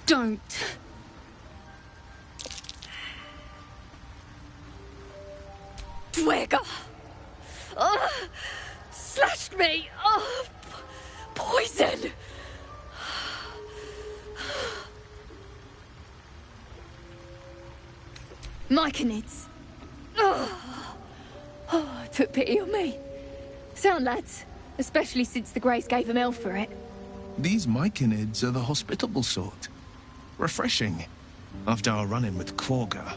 Don't. Dwega! Slashed me! Poison! Myconids! Took pity on me. Sound, lads. Especially since the Greys gave him hell for it. These Myconids are the hospitable sort. Refreshing, after our run-in with Quagga.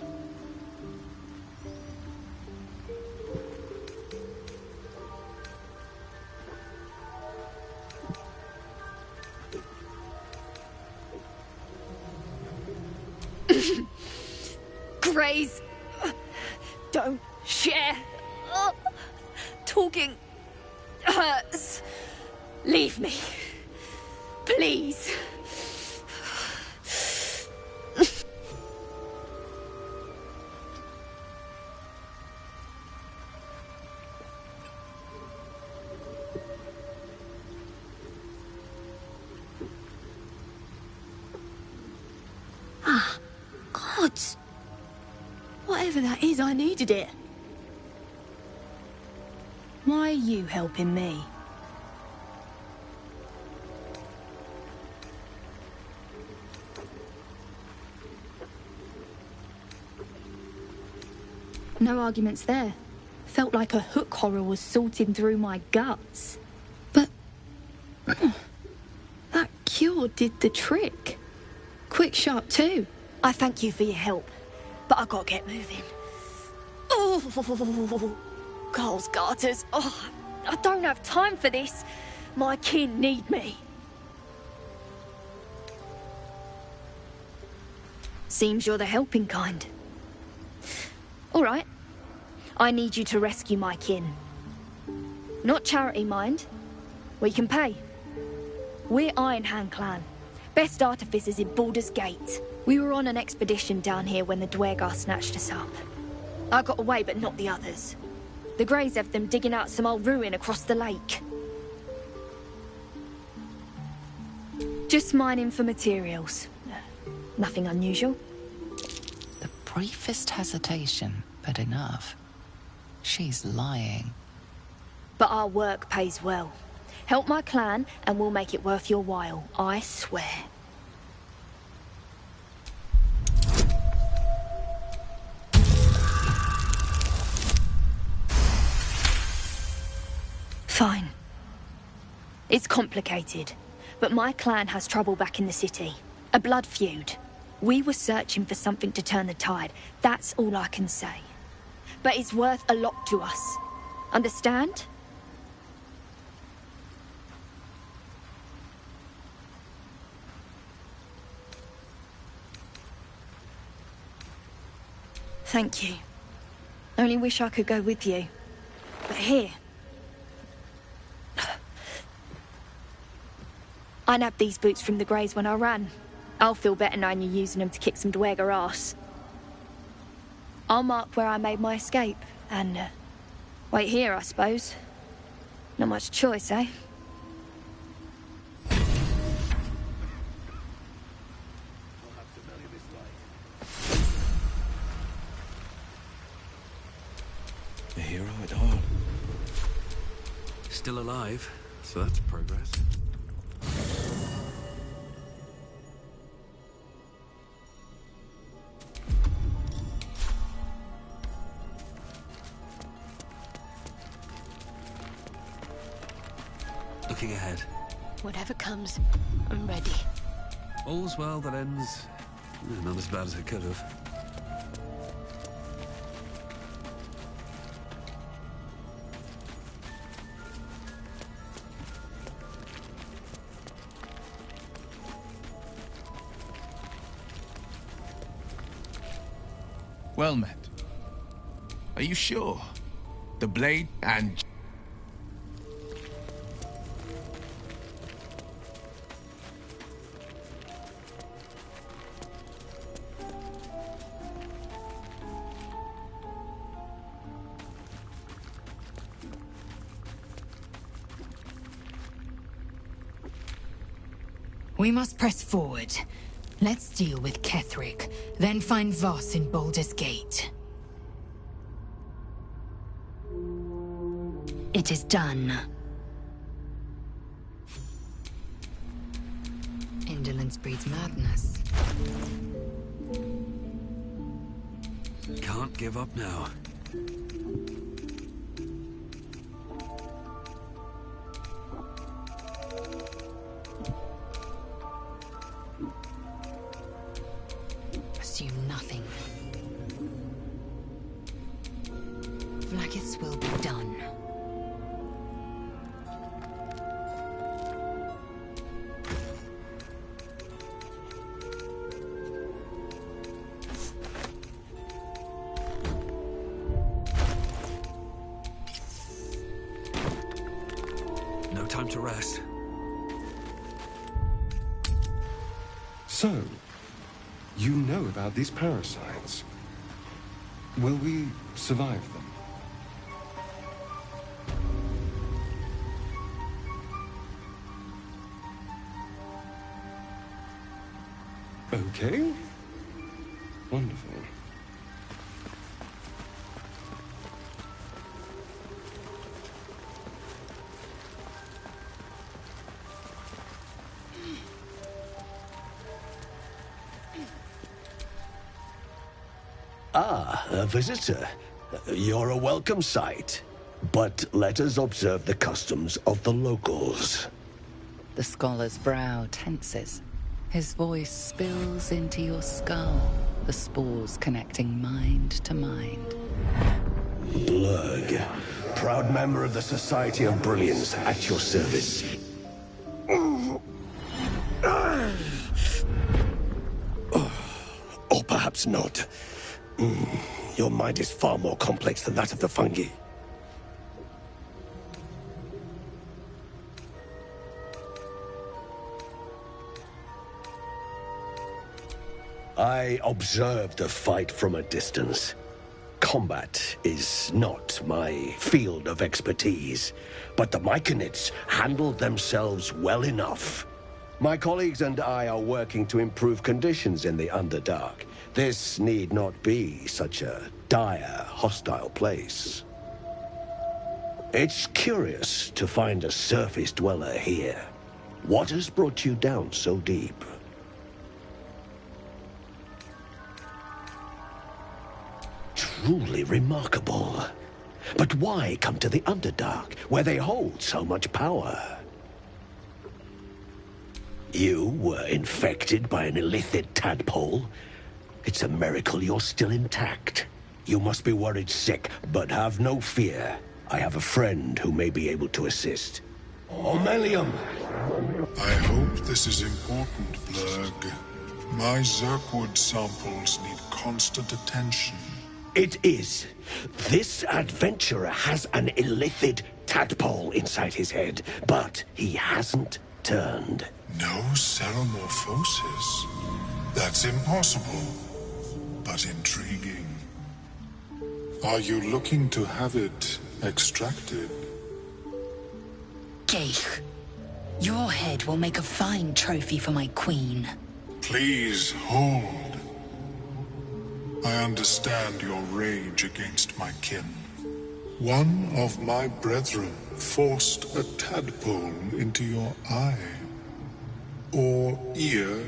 Greys, don't share. Talking hurts. Leave me, please. Gods. Whatever that is, I needed it. Why are you helping me? No arguments there. Felt like a hook horror was sorting through my guts. But... that cure did the trick. Quick, sharp too. I thank you for your help, but I gotta get moving. Oh, Carl's garters. Oh, I don't have time for this. My kin need me. Seems you're the helping kind. All right. I need you to rescue my kin. Not charity, mind. We can pay. We're Iron Hand Clan. Best artificers in Baldur's Gate. We were on an expedition down here when the Dwergar snatched us up. I got away, but not the others. The Greys have them digging out some old ruin across the lake. Just mining for materials. Nothing unusual. The briefest hesitation, but enough. She's lying. But our work pays well. Help my clan, and we'll make it worth your while, I swear. Fine. It's complicated, but my clan has trouble back in the city. A blood feud. We were searching for something to turn the tide. That's all I can say. But it's worth a lot to us. Understand? Thank you. Only wish I could go with you. But here... I nabbed these boots from the Greys when I ran. I'll feel better knowing you're using them to kick some Dwergar ass. I'll mark where I made my escape, and wait here, I suppose. Not much choice, eh? A hero at heart. Still alive, so that's progress. Looking ahead. Whatever comes, I'm ready. All's well that ends... not as bad as it could have. Well met. Are you sure? The blade and... We must press forward. Let's deal with Ketheric, then find Voss in Baldur's Gate. It is done. Indolence breeds madness. Can't give up now. Assume nothing. Vlaakith's will be done. No time to rest. So, you know about these parasites. Will we survive them? Okay. Wonderful. Ah, a visitor. You're a welcome sight. But let us observe the customs of the locals. The scholar's brow tenses. His voice spills into your skull, the spores connecting mind to mind. Blurg, proud member of the Society of Brilliance, at your service. Or perhaps not. Your mind is far more complex than that of the fungi. I observed the fight from a distance. Combat is not my field of expertise, but the Myconids handled themselves well enough. My colleagues and I are working to improve conditions in the Underdark. This need not be such a dire, hostile place. It's curious to find a surface dweller here. What has brought you down so deep? Truly remarkable. But why come to the Underdark, where they hold so much power? You were infected by an illithid tadpole? It's a miracle you're still intact. You must be worried sick, but have no fear. I have a friend who may be able to assist. Omelium! I hope this is important, Blurg. My Zerkwood samples need constant attention. It is. This adventurer has an illithid tadpole inside his head, but he hasn't turned. No ceremorphosis? That's impossible, but intriguing. Are you looking to have it extracted? Geich, your head will make a fine trophy for my queen. Please hold. I understand your rage against my kin. One of my brethren forced a tadpole into your eye. Or ear,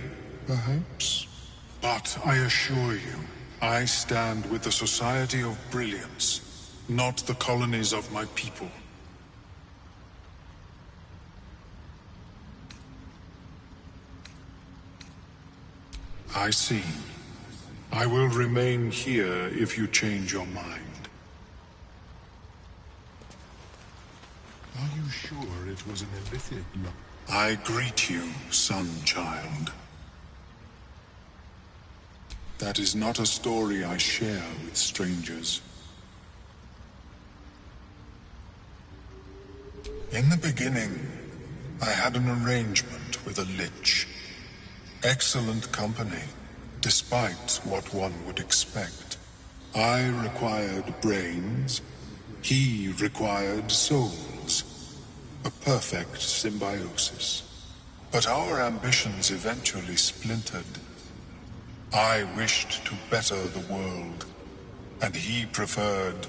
perhaps? But I assure you, I stand with the Society of Brilliance, not the colonies of my people. I see. I will remain here if you change your mind. Are you sure it was an illithid? I greet you, son-child. That is not a story I share with strangers. In the beginning, I had an arrangement with a lich. Excellent company, despite what one would expect. I required brains, he required souls. A perfect symbiosis. But our ambitions eventually splintered. I wished to better the world, and he preferred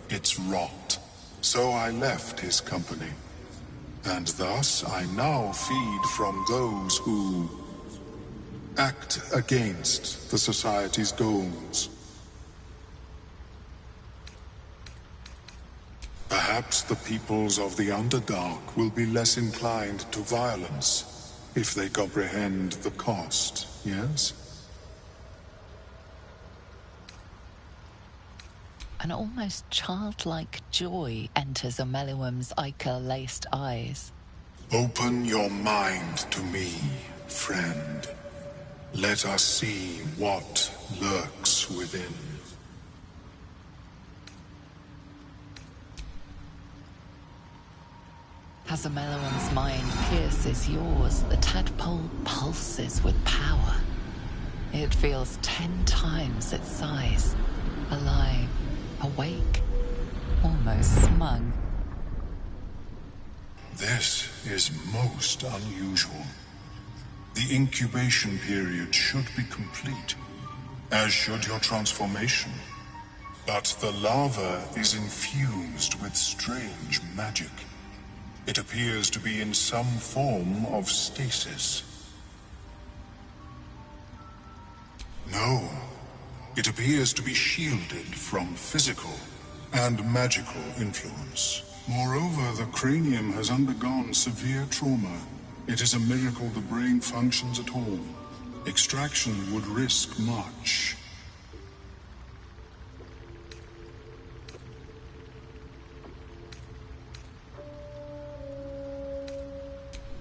its rot. So I left his company, and thus I now feed from those who act against the Society's goals. Perhaps the peoples of the Underdark will be less inclined to violence if they comprehend the cost, yes? An almost childlike joy enters Omeluum's ichor-laced eyes. Open your mind to me, friend. Let us see what lurks within. As Omeluum's mind pierces yours, the tadpole pulses with power. It feels 10 times its size, alive, awake, almost smug. This is most unusual. The incubation period should be complete, as should your transformation. But the larva is infused with strange magic. It appears to be in some form of stasis. No, it appears to be shielded from physical and magical influence. Moreover, the cranium has undergone severe trauma. It is a miracle the brain functions at all. Extraction would risk much.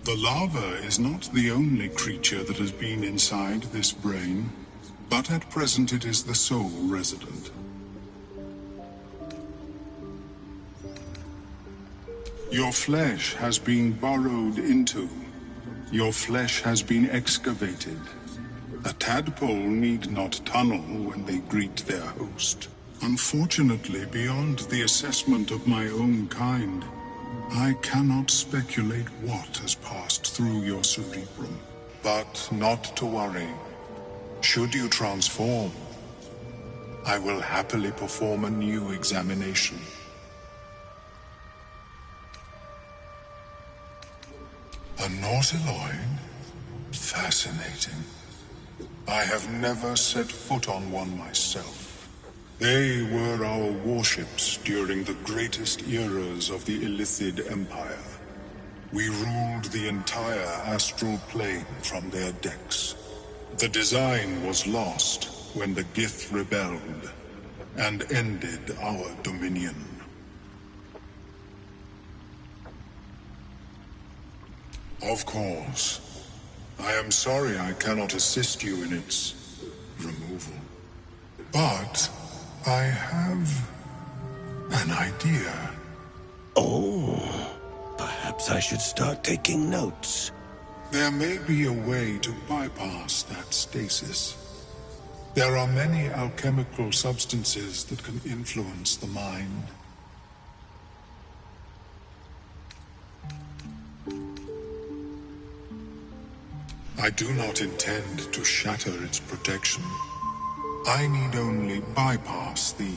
The larva is not the only creature that has been inside this brain, but at present it is the sole resident. Your flesh has been burrowed into. Your flesh has been excavated. A tadpole need not tunnel when they greet their host. Unfortunately, beyond the assessment of my own kind, I cannot speculate what has passed through your cerebrum. But not to worry. Should you transform, I will happily perform a new examination. A Nautiloid? Fascinating. I have never set foot on one myself. They were our warships during the greatest eras of the Illithid Empire. We ruled the entire astral plane from their decks. The design was lost when the Gith rebelled and ended our dominion. Of course. I am sorry I cannot assist you in its removal. But I have an idea. Oh, perhaps I should start taking notes. There may be a way to bypass that stasis. There are many alchemical substances that can influence the mind. I do not intend to shatter its protection. I need only bypass the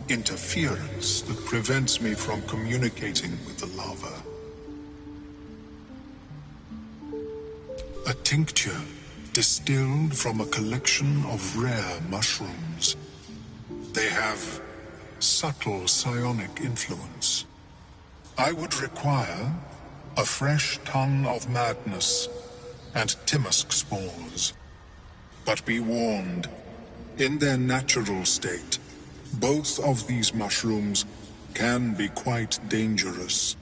interference that prevents me from communicating with the larva. A tincture distilled from a collection of rare mushrooms. They have subtle psionic influence. I would require a fresh ton of madness and Timusk spores. But be warned, in their natural state, both of these mushrooms can be quite dangerous.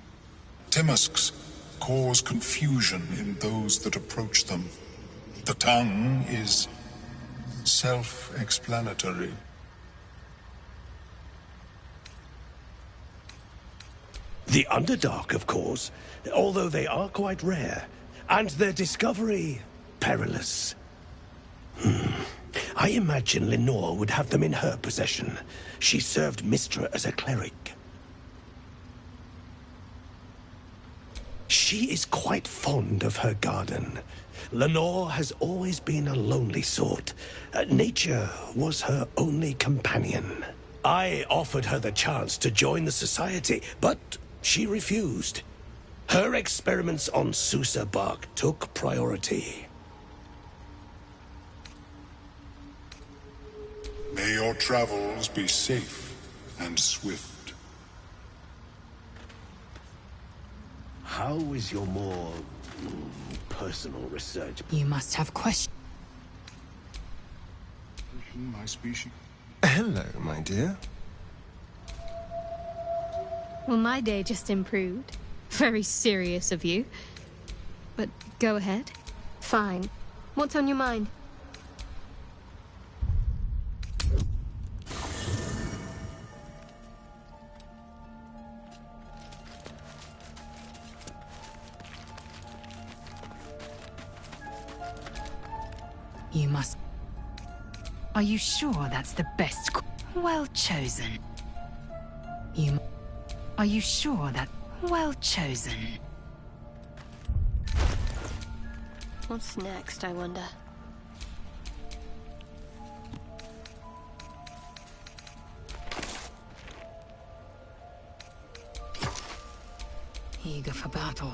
Timusks cause confusion in those that approach them. The tongue is self-explanatory. The Underdark, of course, although they are quite rare, and their discovery perilous. I imagine Lenore would have them in her possession. She served Mystra as a cleric. She is quite fond of her garden. Lenore has always been a lonely sort. Nature was her only companion. I offered her the chance to join the society, but she refused. Her experiments on Susa bark took priority. May your travels be safe and swift. How is your more personal research? You must have questions. My species. Hello, my dear. Well, my day just improved. Very serious of you. But go ahead. Fine. What's on your mind? You must... Are you sure that's the best? Well chosen. Are you sure that... Well chosen. What's next, I wonder? Eager for battle.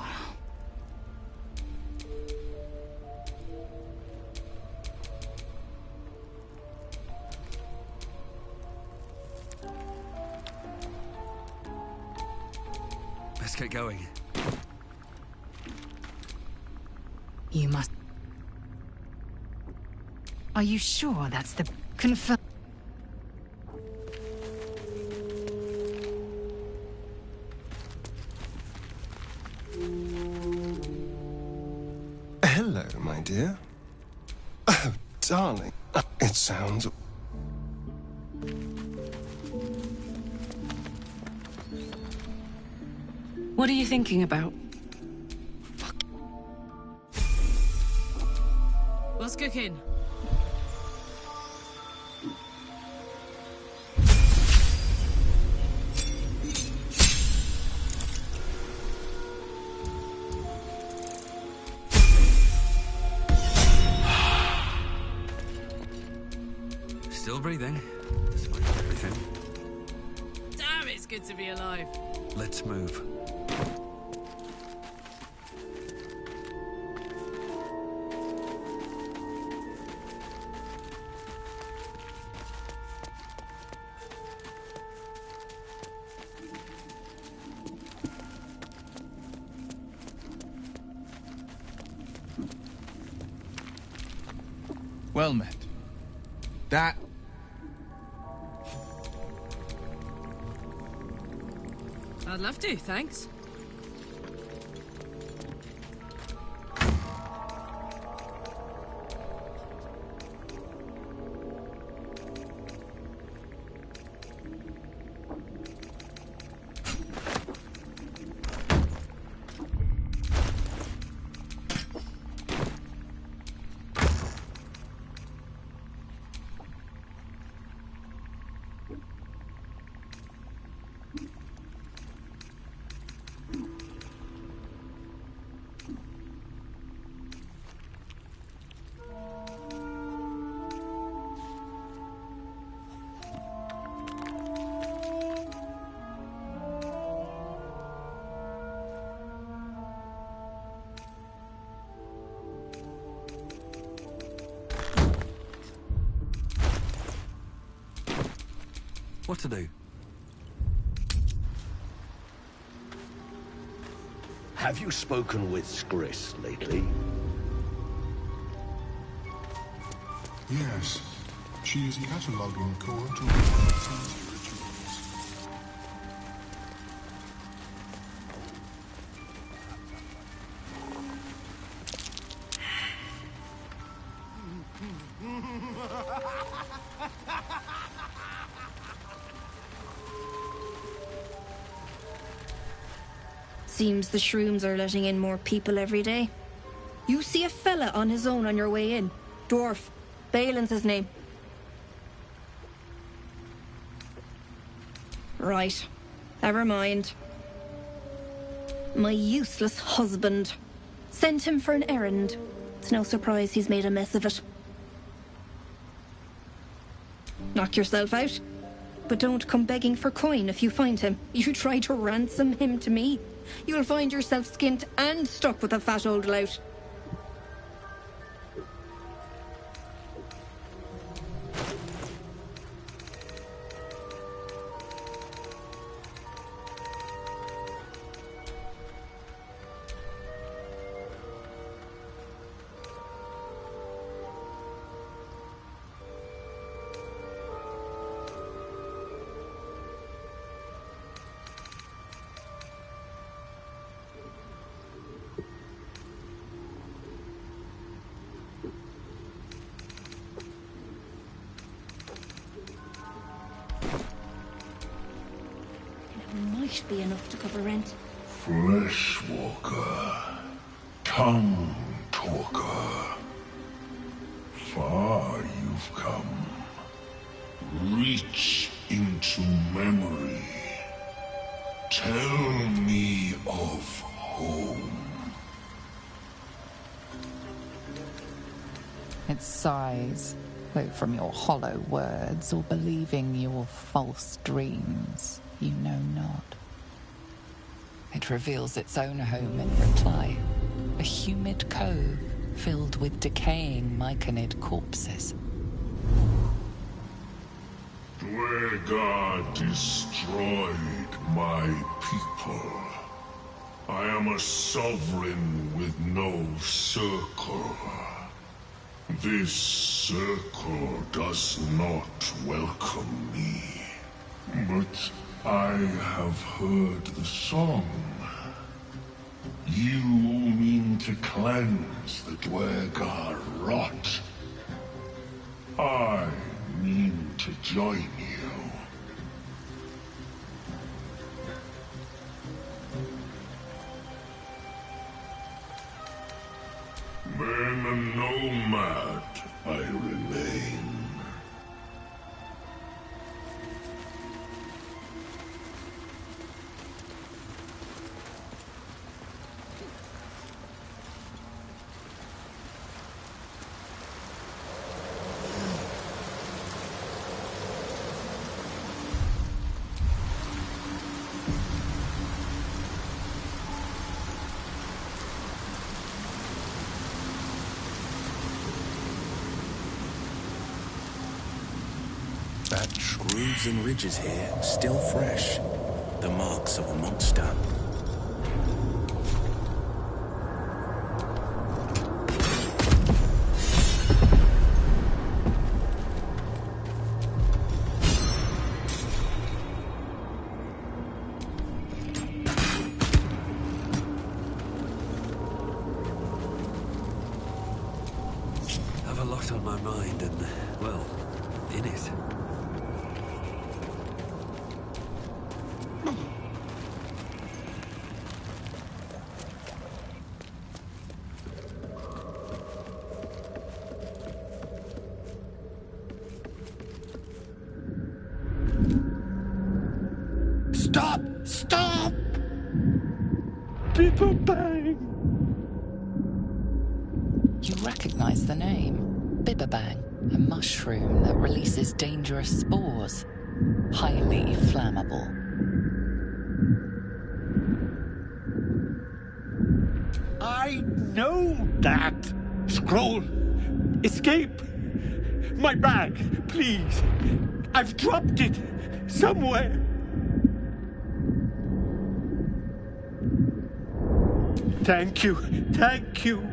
Let's get going. You must... Are you sure that's the... Confirm... Hello, my dear. Oh, darling. It sounds... What are you thinking about? What's cooking? Still breathing, despite everything. Damn, it's good to be alive. Let's move. Well met. That... I'd love to, thanks. What to do? Have you spoken with Skris lately? Yes. She is cataloging coordinate rituals. Seems the shrooms are letting in more people every day. You see a fella on his own on your way in. Dwarf. Balin's his name. Right. Never mind. My useless husband. Sent him for an errand. It's no surprise he's made a mess of it. Knock yourself out. But don't come begging for coin if you find him. You try to ransom him to me, you'll find yourself skint and stuck with a fat old lout. Might be enough to cover rent. Fleshwalker, tongue talker. Far you've come. Reach into memory. Tell me of home. It sighs, though from your hollow words or believing your false dreams, you know not. It reveals its own home in reply, a humid cove filled with decaying myconid corpses. Dwegar destroyed my people. I am a sovereign with no circle. This circle does not welcome me. But I have heard the song. You mean to cleanse the Dwegar rot. I mean to join you. Then a nomad I remain. That grooves and ridges here, still fresh. The marks of a monster. Have a lot on my mind and, well, in it. Stop! Stop! People bang! You recognize the name. Bibberbang, a mushroom that releases dangerous spores. Highly flammable. I know that! Scroll! Escape! My bag, please! I've dropped it! Somewhere! Thank you! Thank you!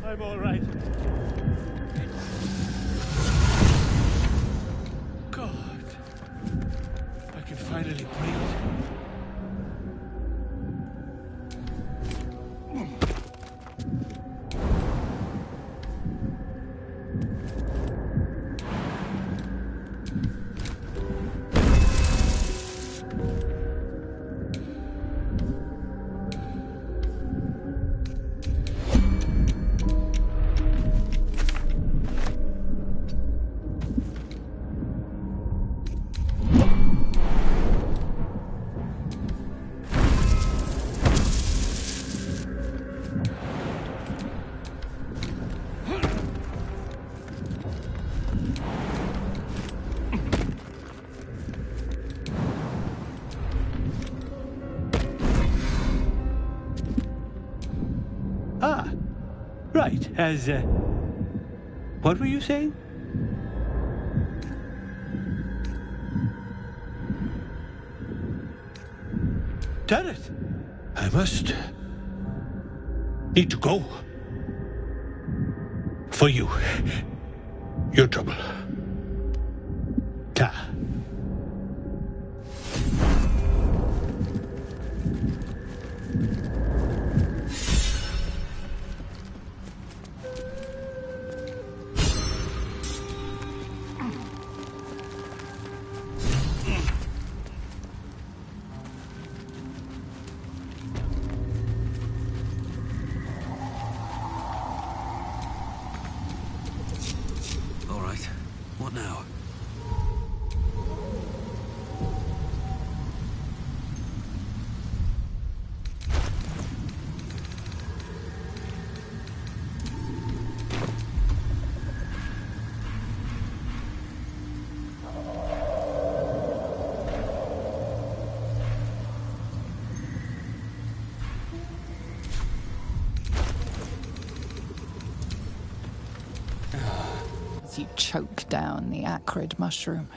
I'm all right. God, I can finally breathe. Right, what were you saying? Turret! I must need to go. For you. Your trouble. Ta. As you choke down the acrid mushroom,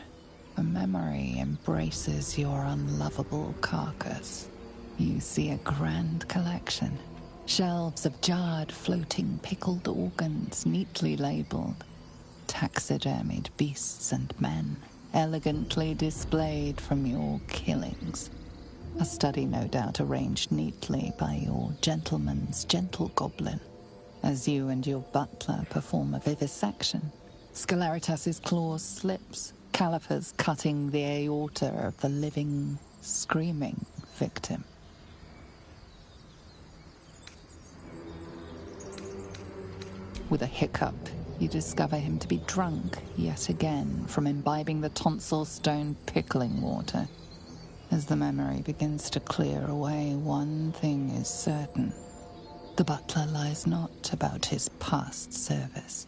the memory embraces your unlovable carcass. You see a grand collection. Shelves of jarred, floating, pickled organs neatly labeled. Taxidermied beasts and men, elegantly displayed from your killings. A study, no doubt, arranged neatly by your gentleman's gentle goblin, as you and your butler perform a vivisection. Scelaritas's claws slips, calipers cutting the aorta of the living, screaming victim. With a hiccup, you discover him to be drunk yet again from imbibing the tonsil stone pickling water. As the memory begins to clear away, one thing is certain. The butler lies not about his past service.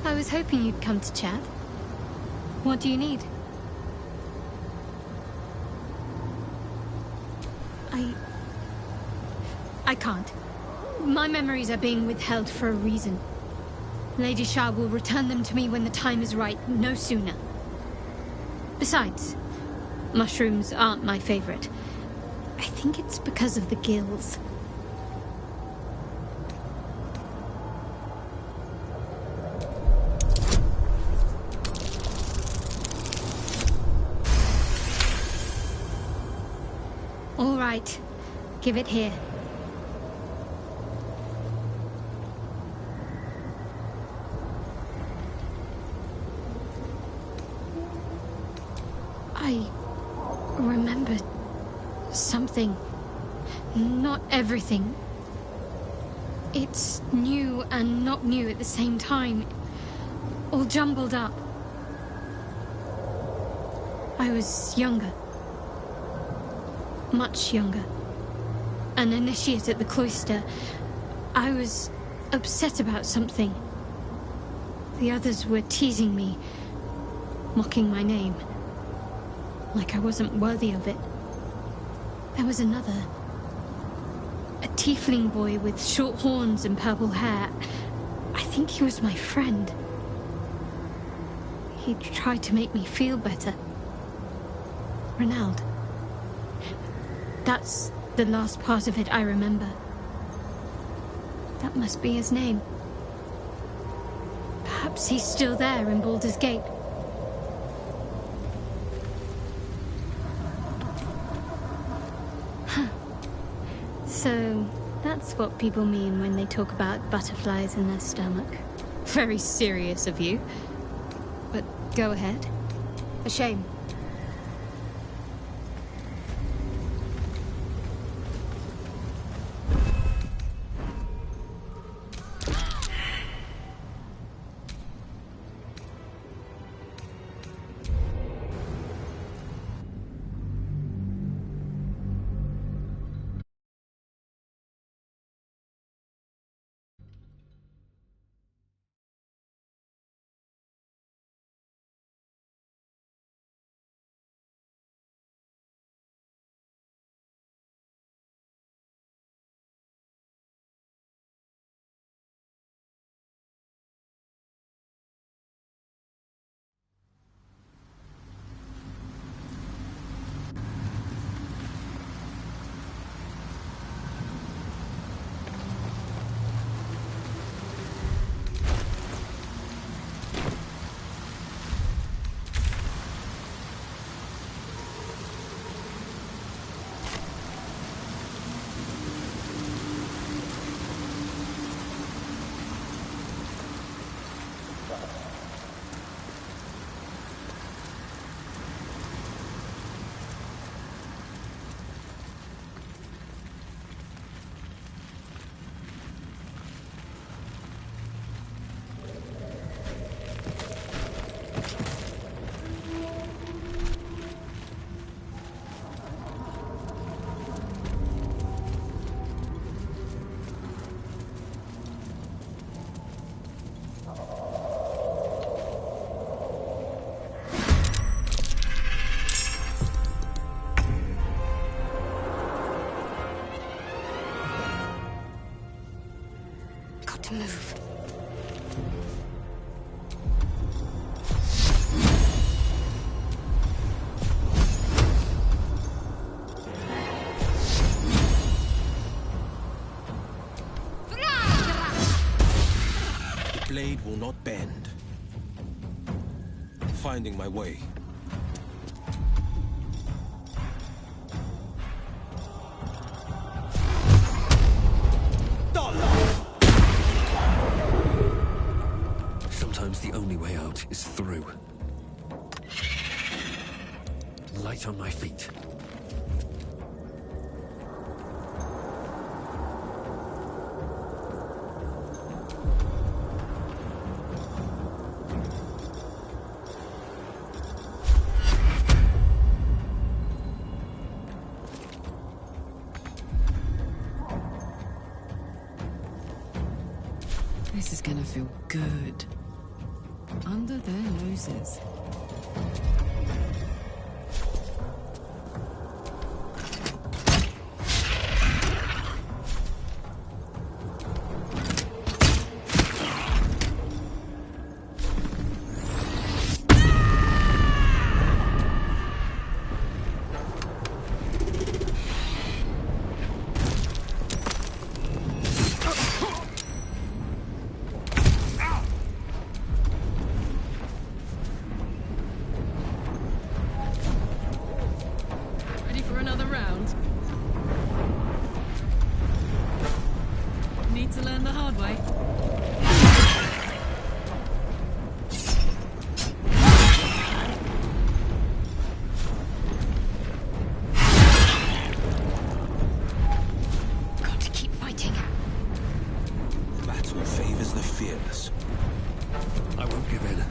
I was hoping you'd come to chat. What do you need? I can't. My memories are being withheld for a reason. Lady Shah will return them to me when the time is right, no sooner. Besides, mushrooms aren't my favorite. I think it's because of the gills. All right, give it here. I remember something. Not everything. It's new and not new at the same time. All jumbled up. I was younger. Much younger. An initiate at the cloister. I was upset about something. The others were teasing me, mocking my name. Like I wasn't worthy of it. There was another. A tiefling boy with short horns and purple hair. I think he was my friend. He tried to make me feel better. Ronald. That's the last part of it I remember. That must be his name. Perhaps he's still there in Baldur's Gate. So, that's what people mean when they talk about butterflies in their stomach. Very serious of you. But go ahead. A shame. not bend. Finding my way. Sometimes the only way out is through. Light on my feet. This is gonna feel good. Under their noses. Ready for another round? Need to learn the hard way. Got to keep fighting. Battle favors the fearless. I won't give in.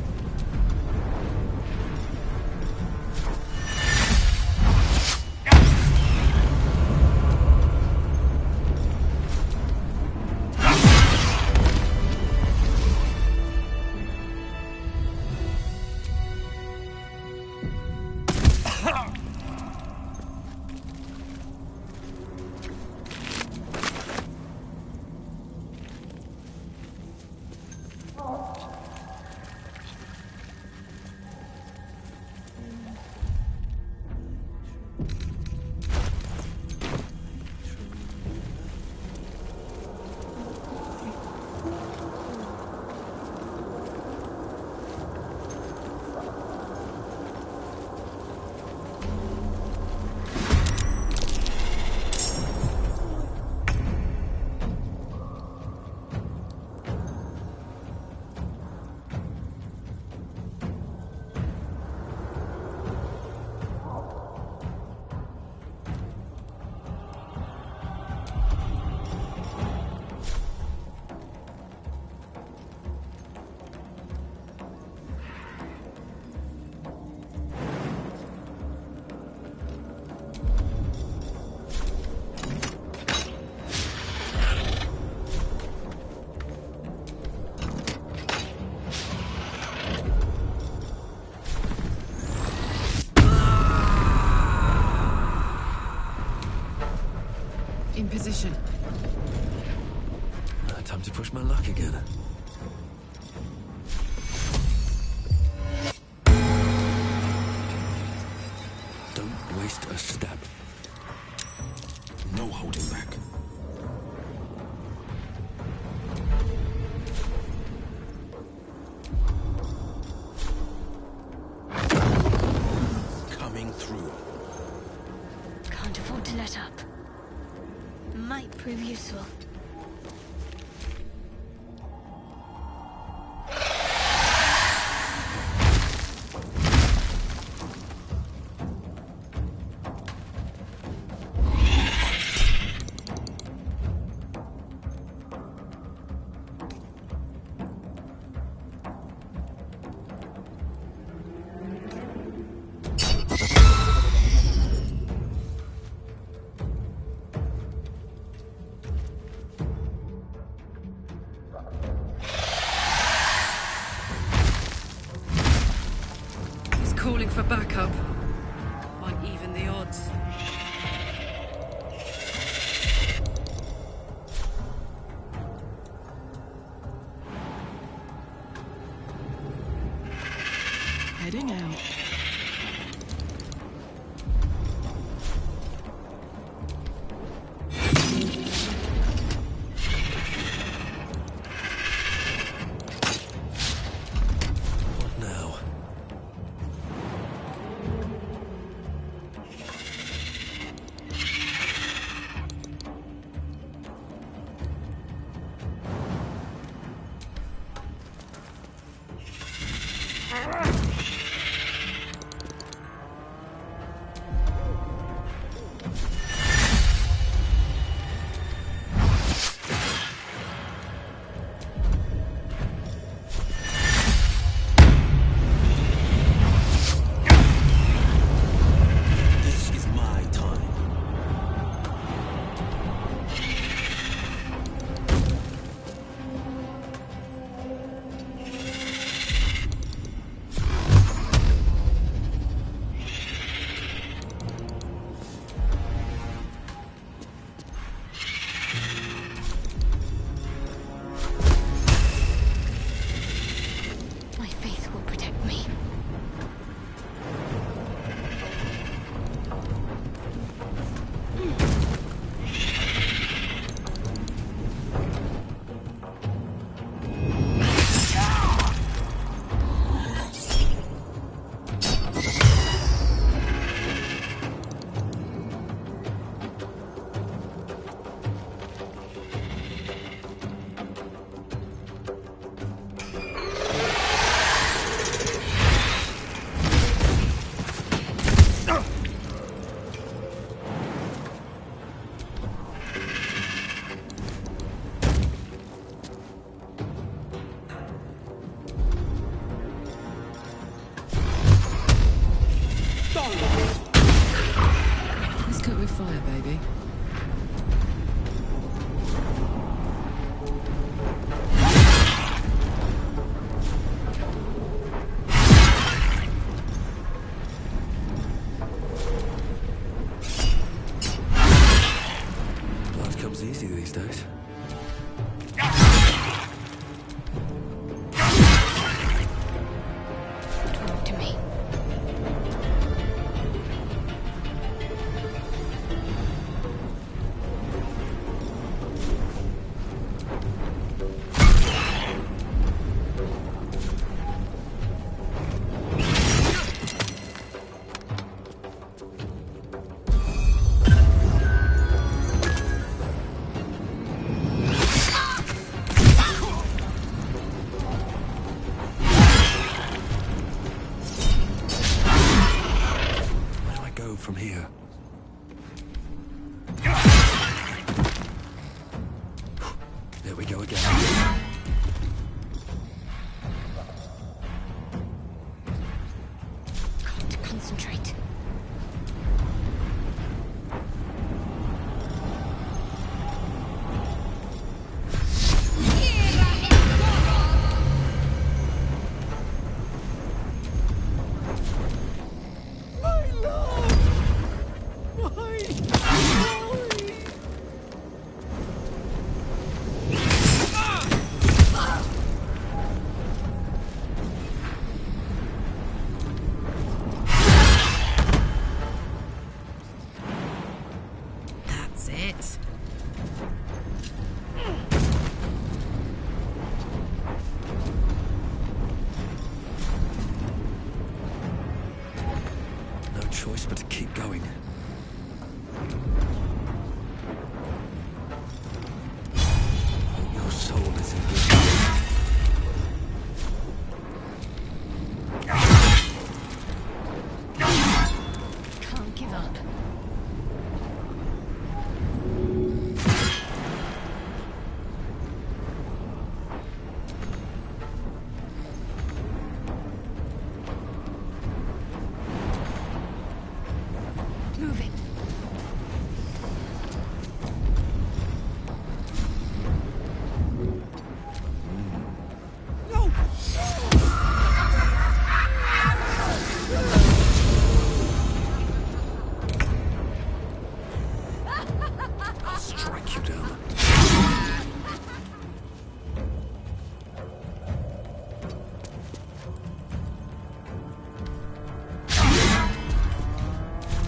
In position. Time to push my luck again. Don't waste a step. No holding back. Coming through. Can't afford to let up. Might prove useful. Calling for backup. Might even the odds. Heading out. fire, baby. Blood comes easy these days. Talk to me. Where do I go from here? There we go again. Can't concentrate. That's it. No choice but to keep going. Your soul is in good hands. Can't give up. Moving. I'll strike you down.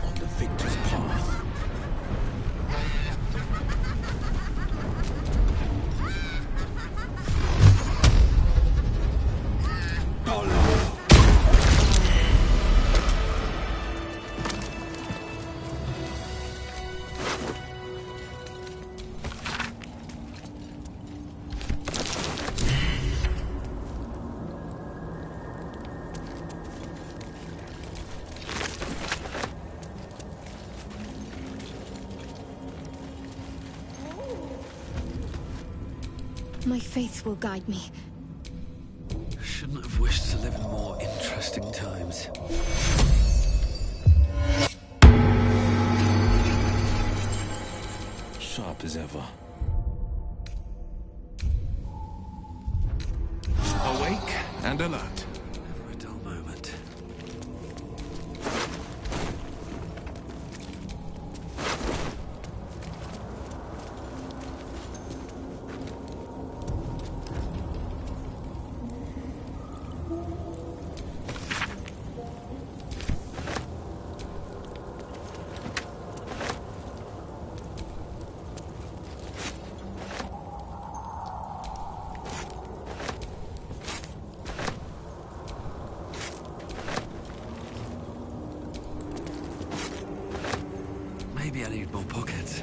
On the victor's path. My faith will guide me. Shouldn't have wished to live in more interesting times. Sharp as ever. Awake and alert. Never a dull moment. Maybe I need more pockets.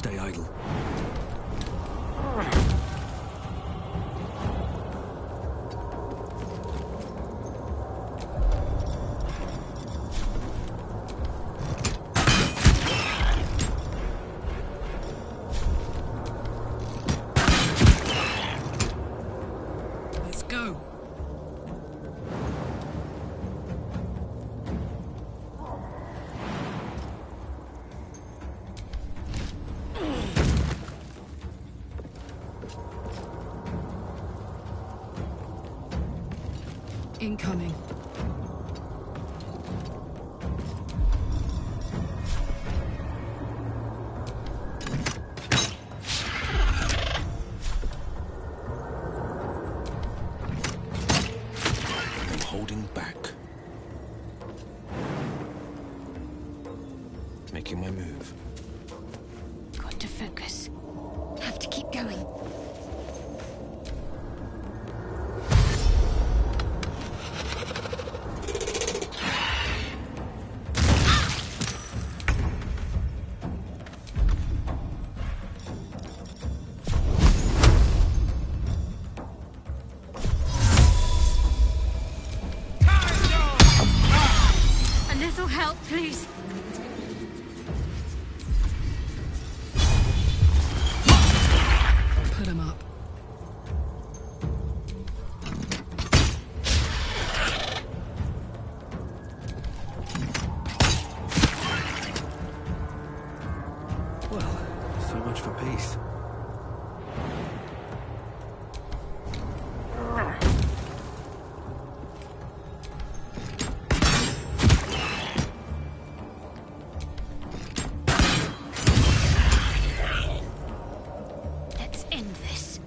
stay idle. Let's go. Incoming. I'm holding back. Making my move. Got to focus. Have to keep going. A little help, please. Put him up. Well, so much for peace. Let's end this.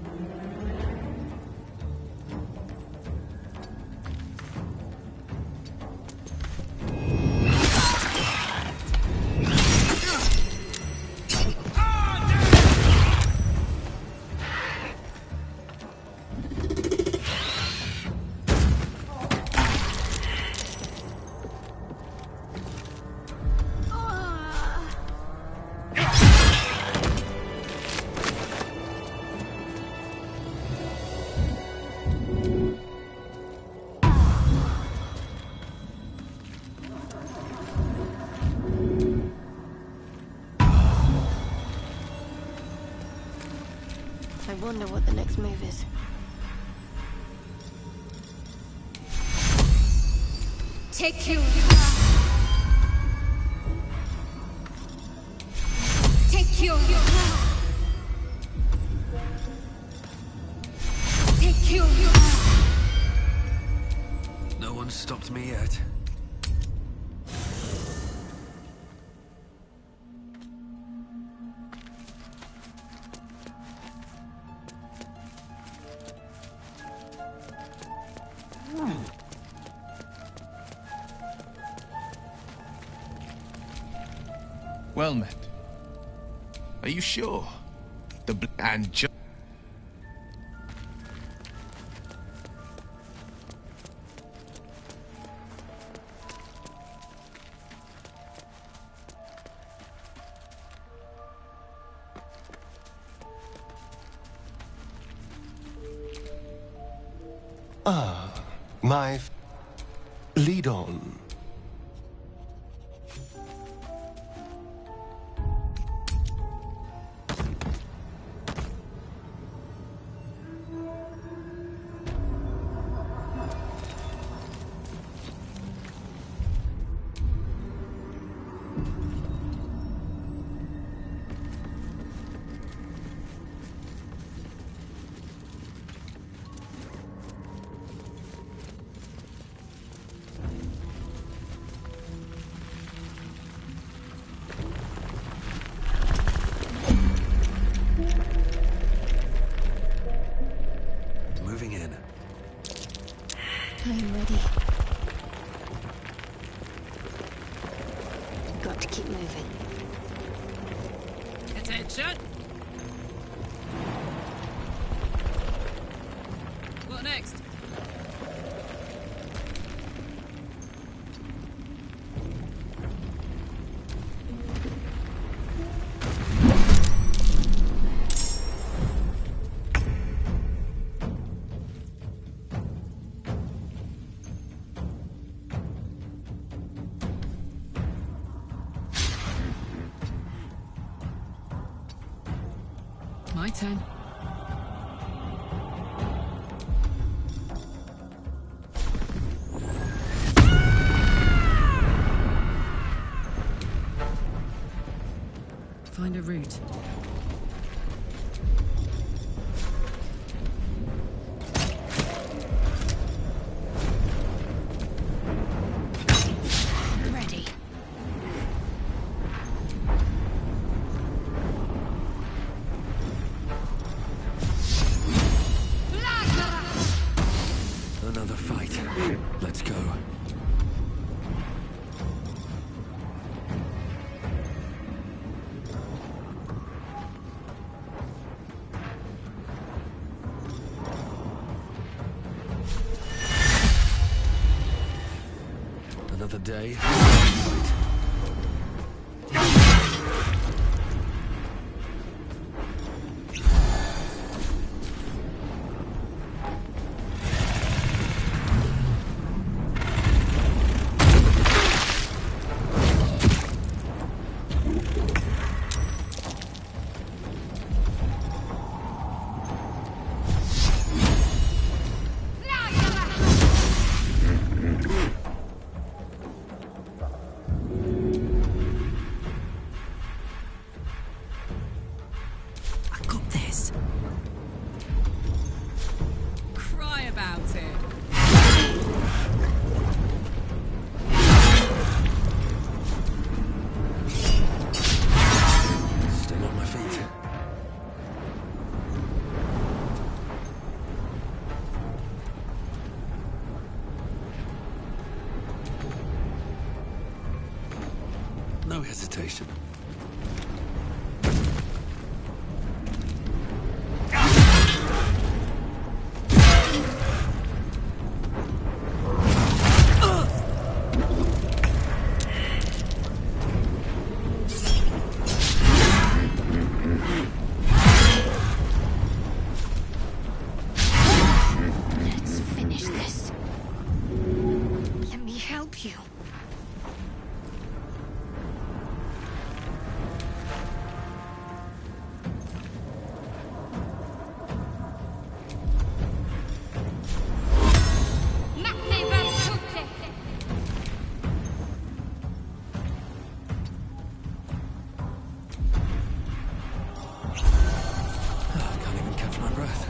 I wonder what the next move is. Take you. Take you. Take you. No one's stopped me yet. Well met. Are you sure? And just... Lead on. Moving in. I am ready. Got to keep moving. Attention! What next? My turn. Find a route. Ready. Another fight. Let's go. Another day. Fight. I got this. Cry about it. Still on my feet. No hesitation. Let's finish this. Let me help you. I can't even catch my breath.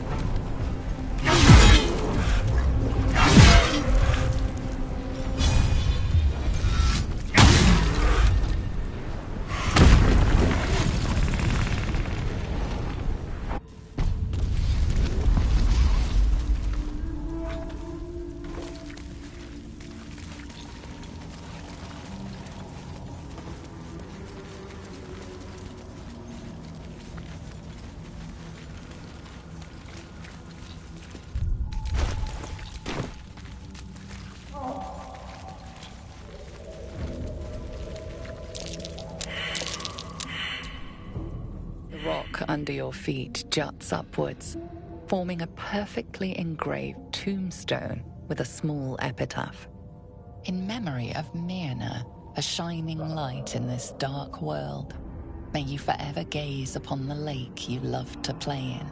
The rock under your feet juts upwards, forming a perfectly engraved tombstone with a small epitaph. In memory of Myrna, a shining light in this dark world, may you forever gaze upon the lake you loved to play in.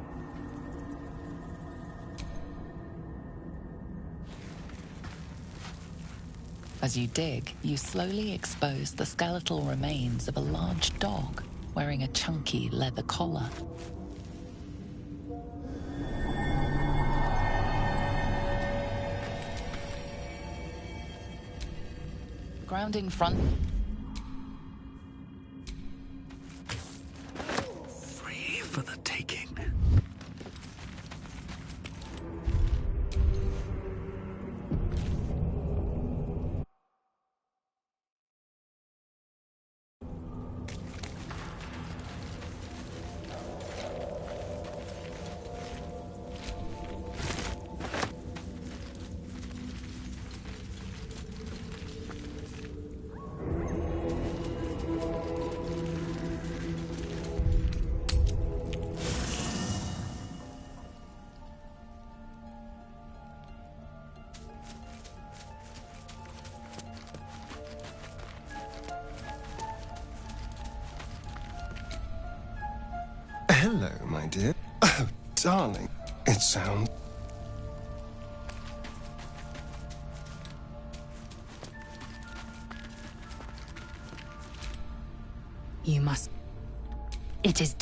As you dig, you slowly expose the skeletal remains of a large dog wearing a chunky leather collar. The ground in front. Free for the taking. Hello, my dear. Oh, darling. It sounds... You must... It is...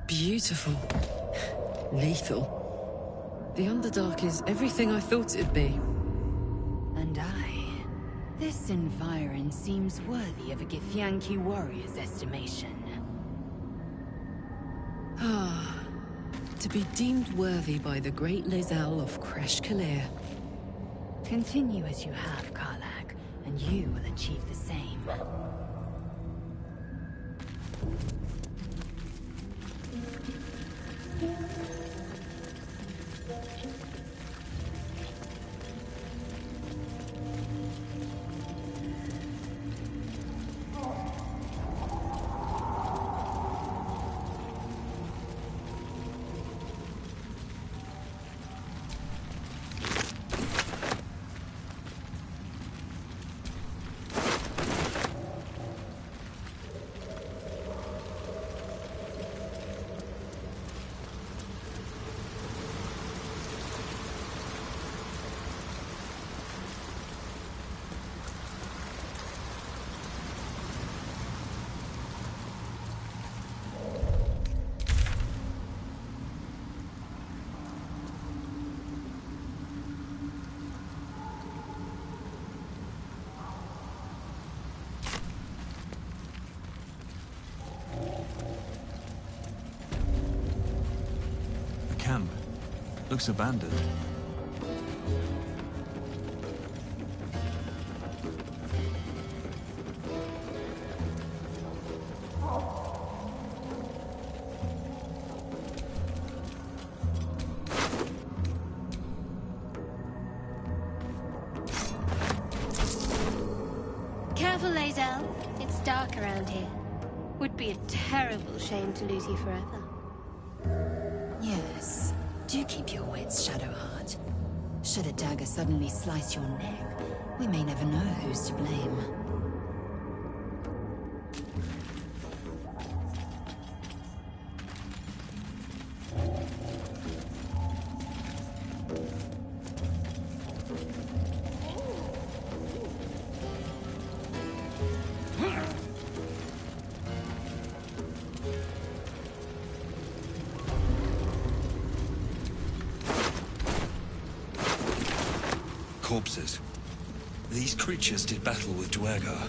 Beautiful. Lethal. The Underdark is everything I thought it'd be. And this environ seems worthy of a Githyanki warrior's estimation. Ah, to be deemed worthy by the great Lizelle of Kresh Kalir. Continue as you have, Karlak, and you will achieve the same. Looks abandoned. Careful, Lae'zel. It's dark around here. Would be a terrible shame to lose you forever. Yes. Do keep your wits, Shadowheart. Should a dagger suddenly slice your neck, we may never know who's to blame. Corpses. These creatures did battle with Dwergar.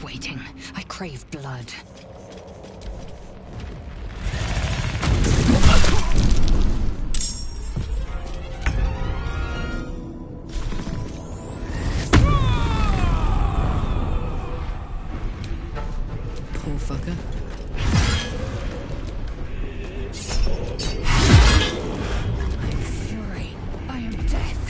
Waiting. I crave blood. Poor fucker. I am fury. I am death.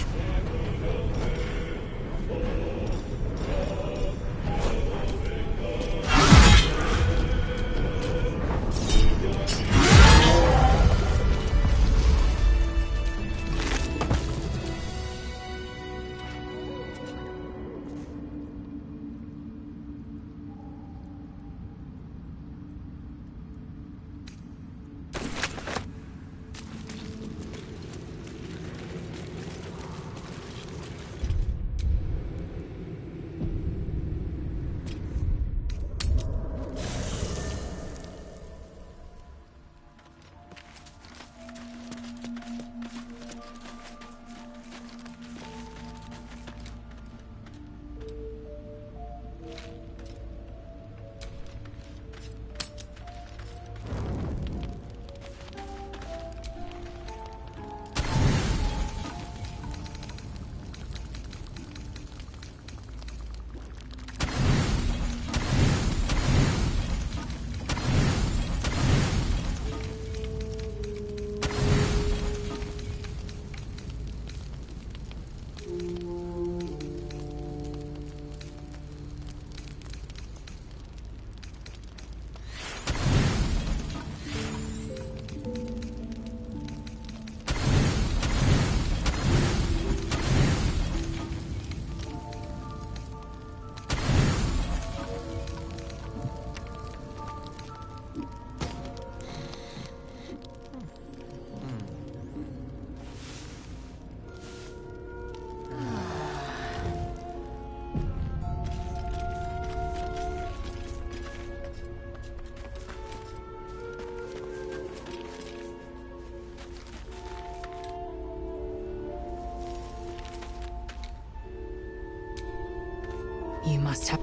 You must have...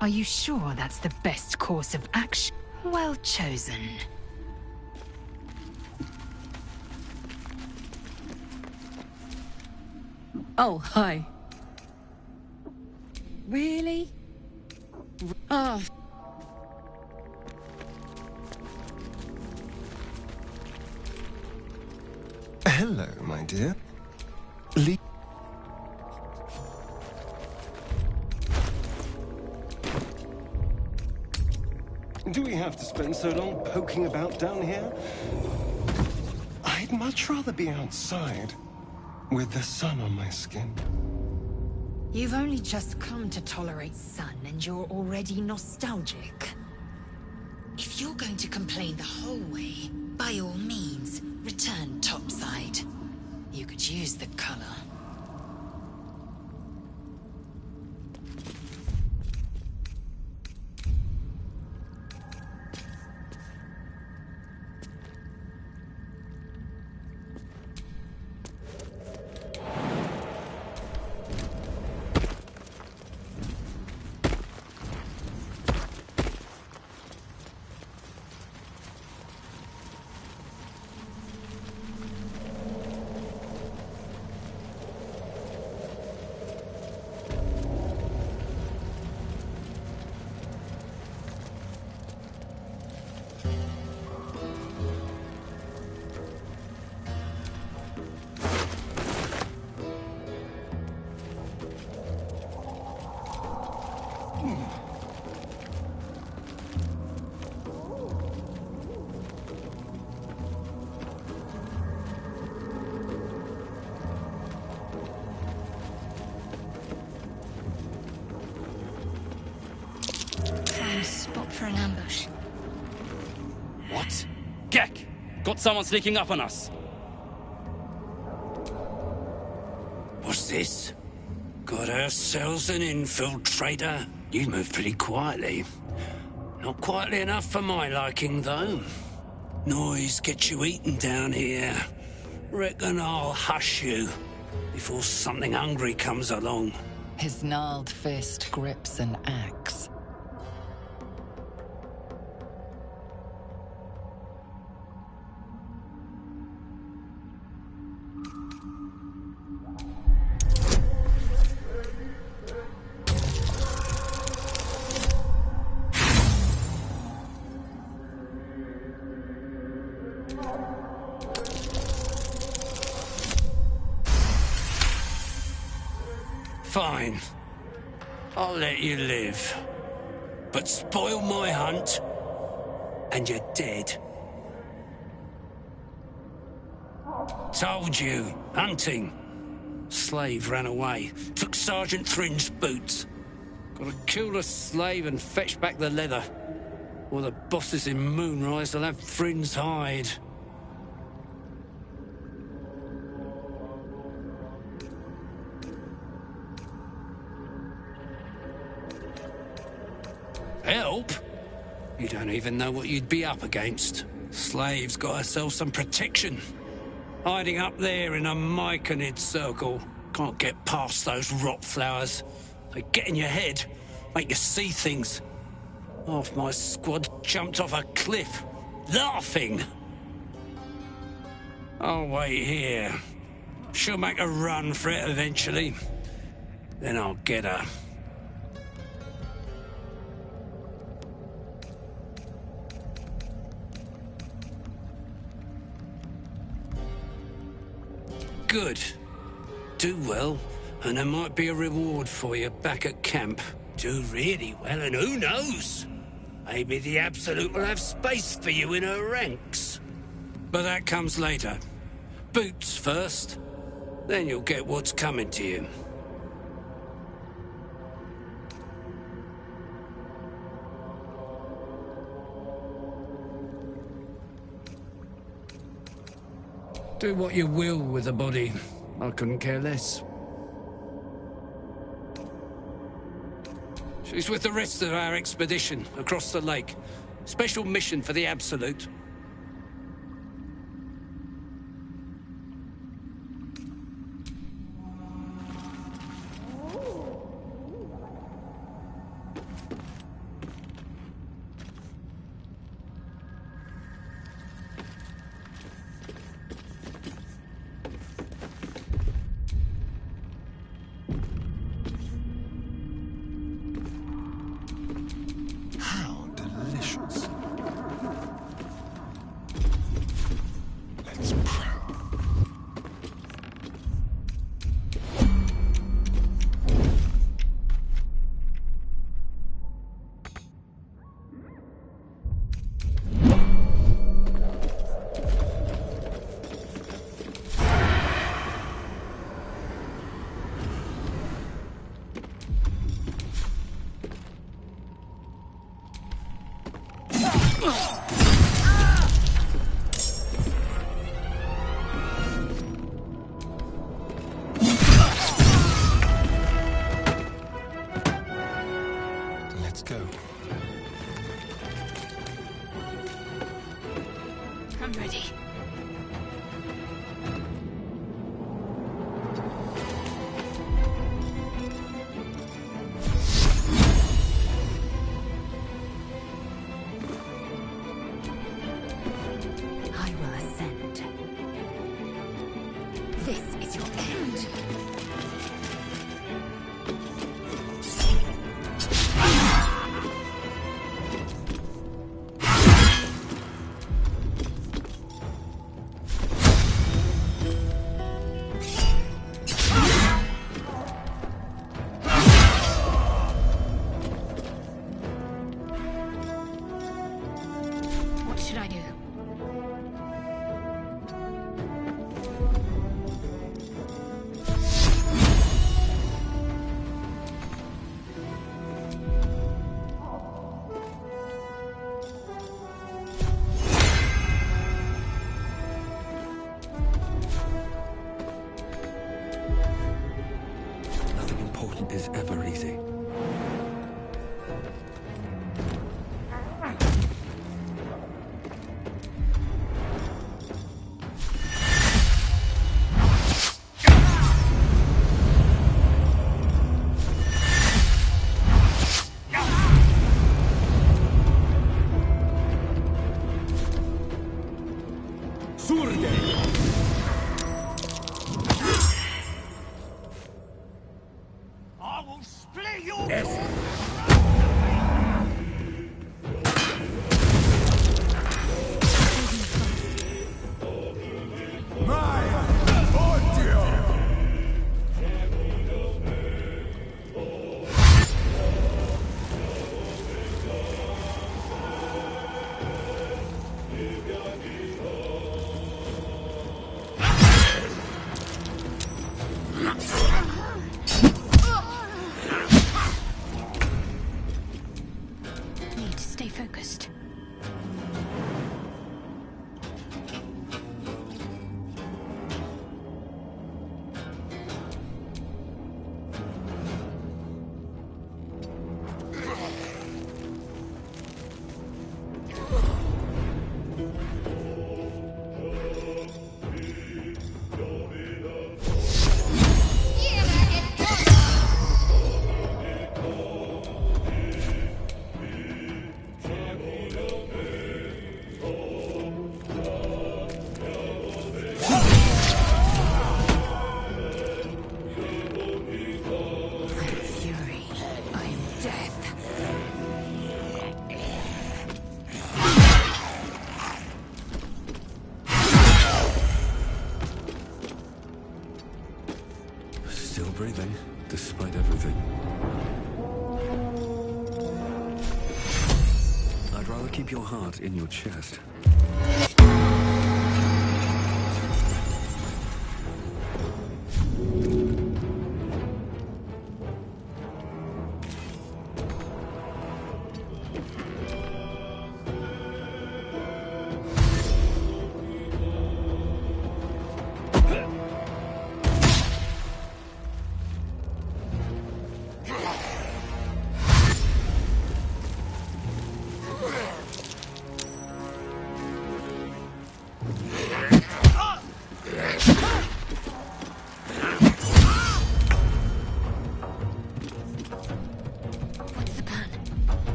Are you sure that's the best course of action? Well chosen. Oh, hi. Really? Oh. Hello, my dear. Do we have to spend so long poking about down here? I'd much rather be outside, with the sun on my skin. You've only just come to tolerate sun and you're already nostalgic. If you're going to complain the whole way, by all means, return topside. You could use the color. Spot for an ambush. What? Gek! Got someone sneaking up on us. What's this? Got ourselves an infiltrator? You move pretty quietly. Not quietly enough for my liking, though. Noise gets you eaten down here. Reckon I'll hush you before something hungry comes along. His gnarled fist grips an axe. Fine. I'll let you live. But spoil my hunt, and you're dead. Told you, hunting. Slave ran away, took Sergeant Thrin's boots. Gotta kill the slave and fetch back the leather. Or the bosses in Moonrise will have Thrin's hide. Help? You don't even know what you'd be up against. Slave's got herself some protection. Hiding up there in a myconid circle. Can't get past those rot flowers. They get in your head, make you see things. Half my squad jumped off a cliff, laughing. I'll wait here. She'll make a run for it eventually. Then I'll get her. Good. Do well, and there might be a reward for you back at camp. Do really well, and who knows? Maybe the Absolute will have space for you in her ranks. But that comes later. Boots first, then you'll get what's coming to you. Do what you will with the body. I couldn't care less. She's with the rest of our expedition across the lake. Special mission for the Absolute. This is your end. What should I do? Nothing important is ever easy. I will split your... Need to stay focused. Still breathing, despite everything. I'd rather keep your heart in your chest.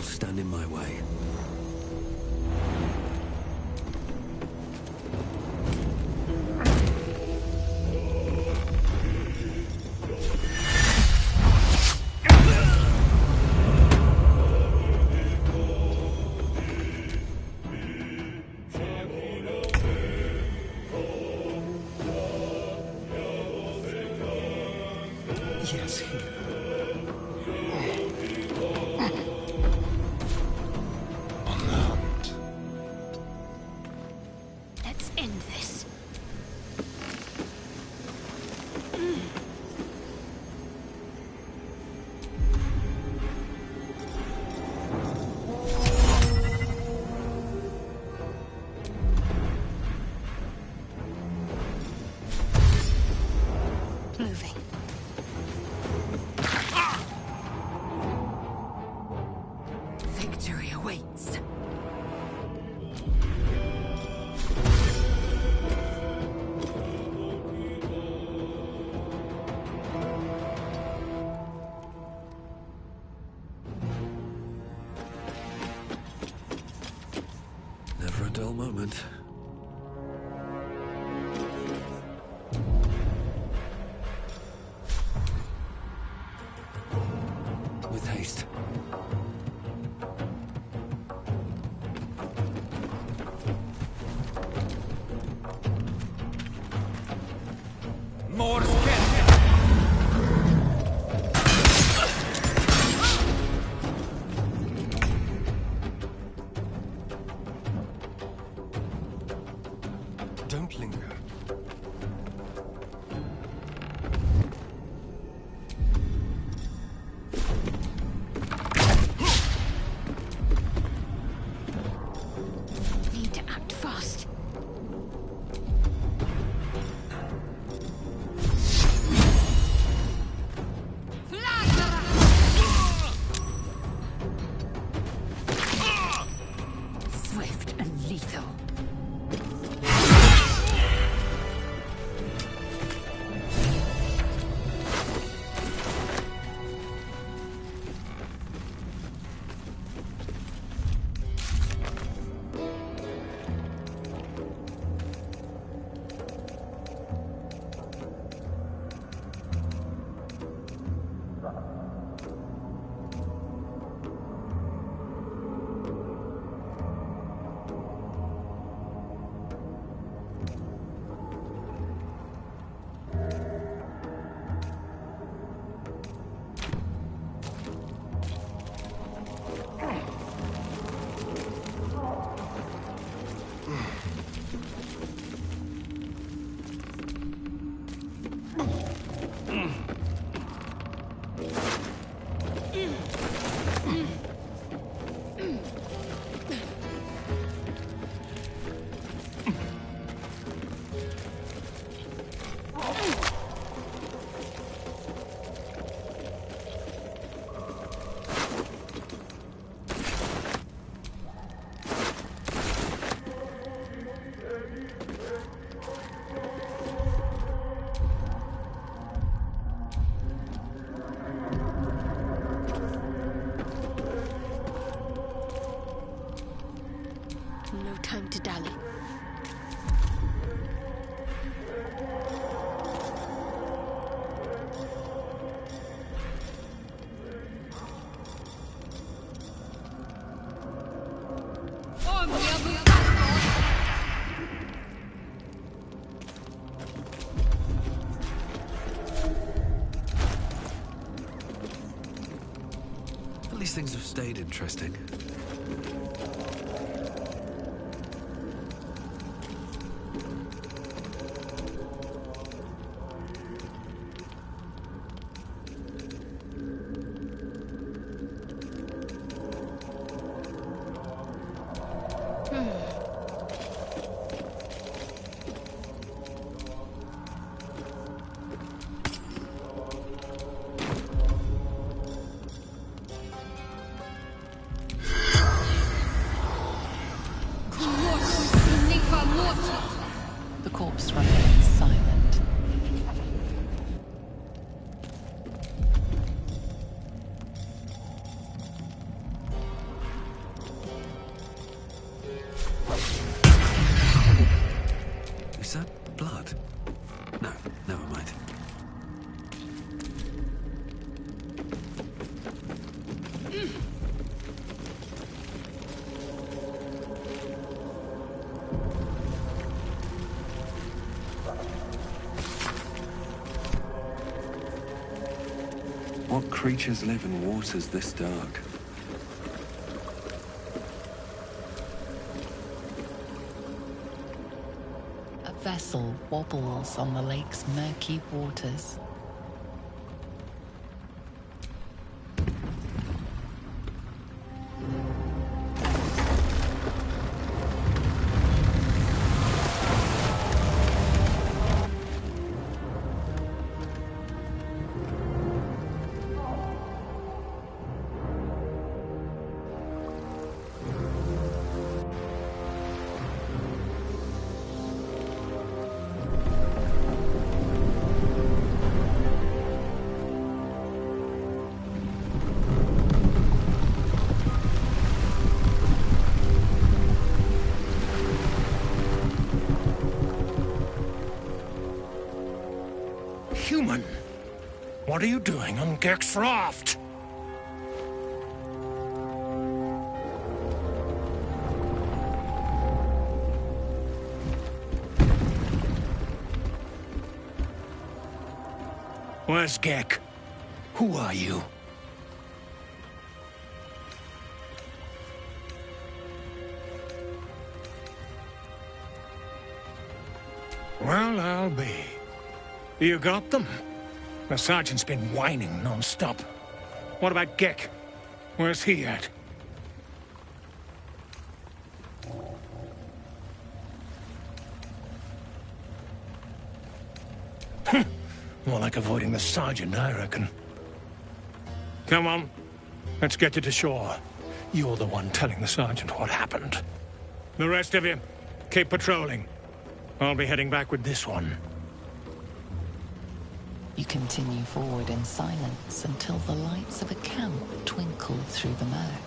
stand in my way. Yes, here. On the hunt. Let's end this. Moving. Victory awaits. Never a dull moment. With haste. More scared. Don't linger. Need to act fast. Swift and lethal. No time to dally. At least things have stayed interesting. Never mind. What creatures live in waters this dark? A vessel wobbles on the lake's murky waters. Human, what are you doing on Gek's raft? Where's Gek? Who are you? Well, I'll be. You got them? The sergeant's been whining non-stop. What about Gek? Where's he at? More like avoiding the sergeant, I reckon. Come on, let's get you to shore. You're the one telling the sergeant what happened. The rest of you, keep patrolling. I'll be heading back with this one. You continue forward in silence until the lights of a camp twinkle through the murk.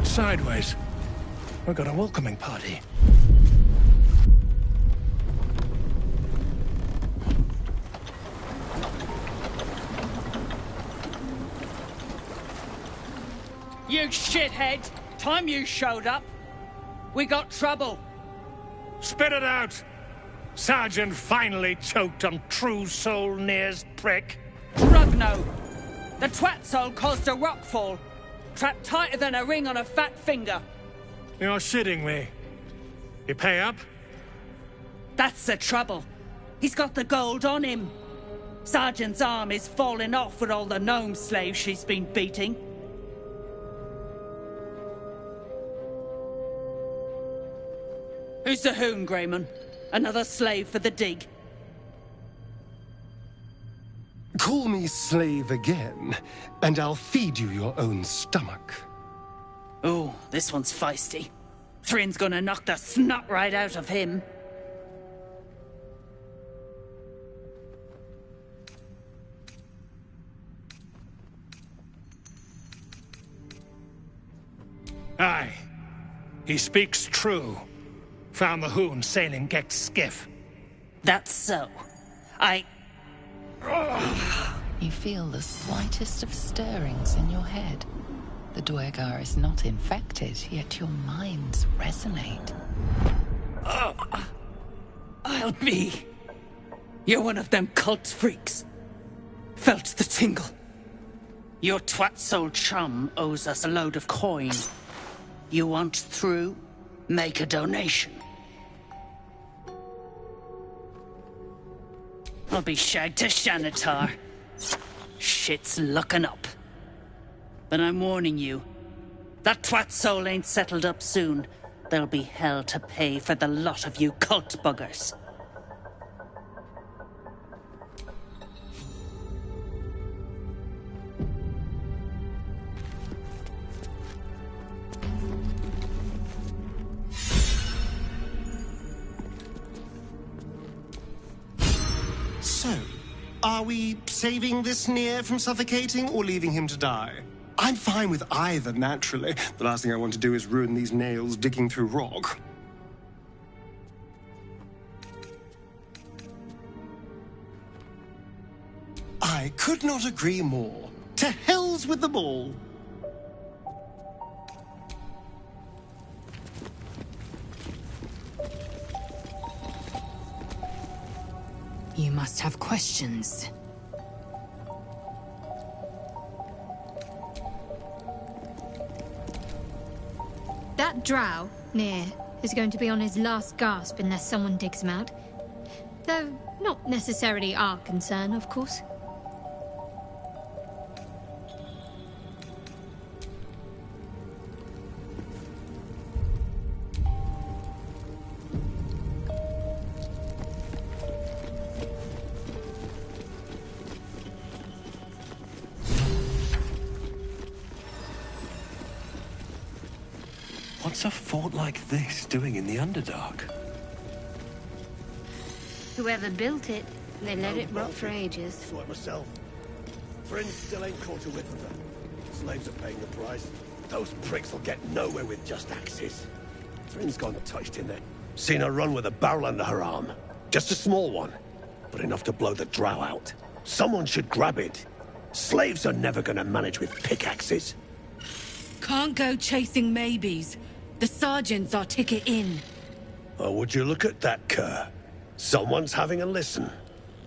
Sideways. We've got a welcoming party. You shithead! Time you showed up. We got trouble. Spit it out! Sergeant finally choked on True Soul Near's prick. Rugno! The twat soul caused a rockfall. Trapped tighter than a ring on a fat finger. You're shitting me. You pay up? That's the trouble. He's got the gold on him. Sergeant's arm is falling off with all the gnome slaves she's been beating. Who's the hoon, Greyman? Another slave for the dig? Call me slave again, and I'll feed you your own stomach. Oh, this one's feisty. Thrin's gonna knock the snot right out of him. Aye. He speaks true. Found the hoon sailing Gek's skiff. That's so. You feel the slightest of stirrings in your head. The Duergar is not infected, yet your minds resonate. I'll be. You're one of them cult freaks. Felt the tingle. Your twat-soul chum owes us a load of coin. You want through? Make a donation. I'll be shagged to Shanatar. Shit's looking up. But I'm warning you, that twat soul ain't settled up soon. There'll be hell to pay for the lot of you cult buggers. So, are we saving this Nier from suffocating or leaving him to die? I'm fine with either, naturally. The last thing I want to do is ruin these nails digging through rock. I could not agree more. To hells with them all! You must have questions. That drow, Nier, is going to be on his last gasp unless someone digs him out. Though not necessarily our concern, of course. What's a fort like this doing in the Underdark? Whoever built it, they let it rot for ages. Saw it myself. Friends still ain't caught a whiff of her. Slaves are paying the price. Those pricks will get nowhere with just axes. Friend's gone touched in there. Seen her run with a barrel under her arm. Just a small one, but enough to blow the drow out. Someone should grab it. Slaves are never gonna manage with pickaxes. Can't go chasing maybes. The sergeant's our ticket in. Oh, would you look at that, Kerr? Someone's having a listen.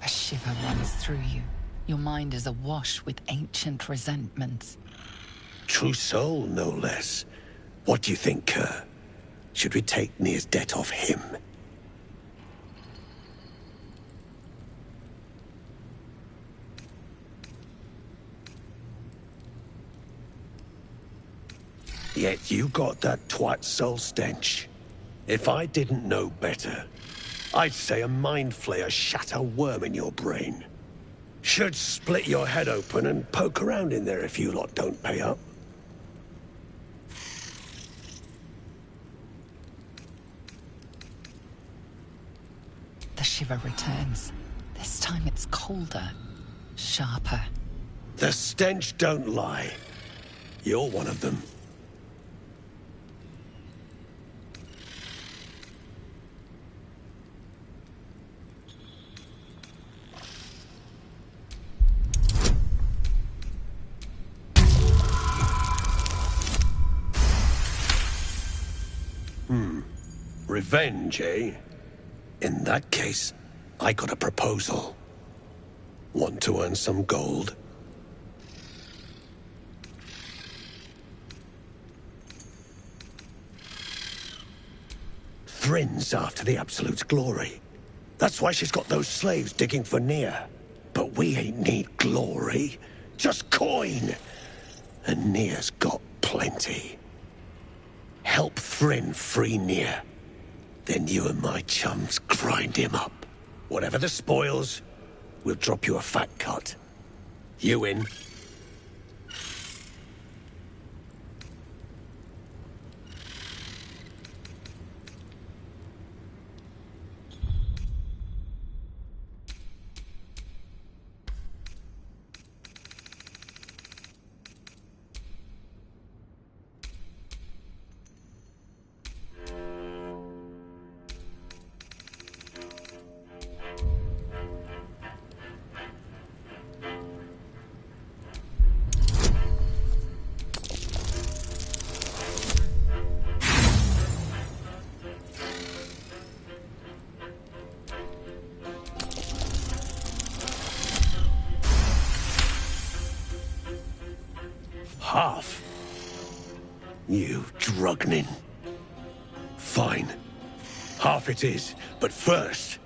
A shiver runs through you. Your mind is awash with ancient resentments. True soul, no less. What do you think, Kerr? Should we take Nier's debt off him? Yet you got that twat soul stench. If I didn't know better, I'd say a mind flayer shat a worm in your brain. Should split your head open and poke around in there if you lot don't pay up. The shiver returns. This time it's colder, sharper. The stench don't lie. You're one of them. Revenge, eh? In that case, I got a proposal. Want to earn some gold? Thrin's after the Absolute's glory. That's why she's got those slaves digging for Nier. But we ain't need glory, just coin. And Nier's got plenty. Help Thrin free Nier. Then you and my chums grind him up. Whatever the spoils, we'll drop you a fat cut. You in? Half. You drugnin. Fine. Half it is, but first,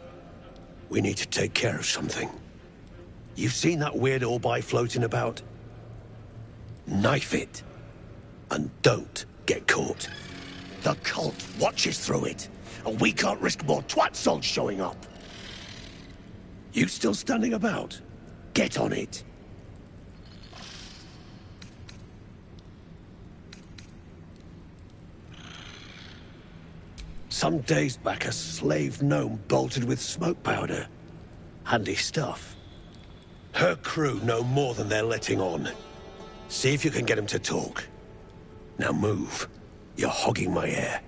We need to take care of something. You've seen that weird orb floating about? Knife it. And don't get caught. The cult watches through it, and we can't risk more twat souls showing up. You still standing about? Get on it. Some days back, a slave gnome bolted with smoke powder. Handy stuff. Her crew know more than they're letting on. See if you can get him to talk. Now move. You're hogging my air.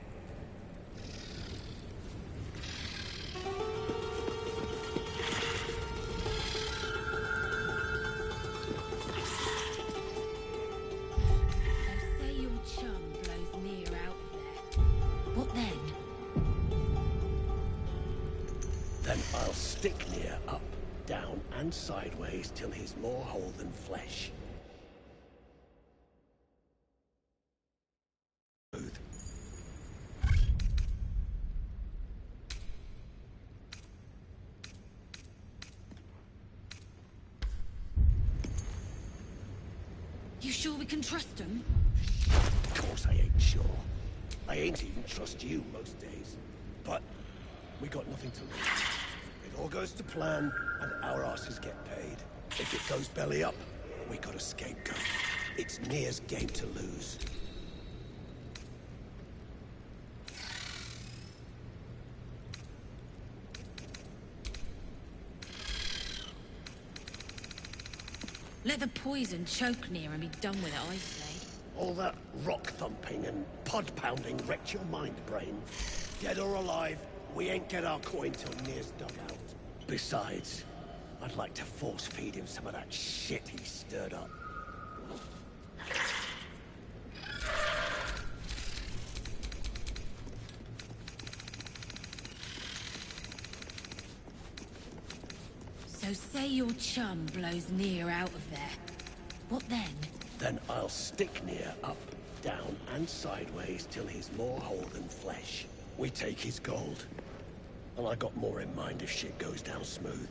Say your chum blows near out there. What then? Then I'll stick near up, down, and sideways till he's more whole than flesh. You sure we can trust him? Of course I ain't sure. I ain't even trust you most days. But we got nothing to lose. It all goes to plan, and our asses get paid. If it goes belly up, we got a scapegoat. It's Nier's game to lose. Let the poison choke near and be done with it, I say. All that rock thumping and pod pounding wrecked your mind, brain. Dead or alive, we ain't get our coin till Nier's dug out. Besides, I'd like to force feed him some of that shit he stirred up. So say your chum blows near out of there. What then? Then I'll stick Nier up, down, and sideways till he's more whole than flesh. We take his gold. And I got more in mind if shit goes down smooth.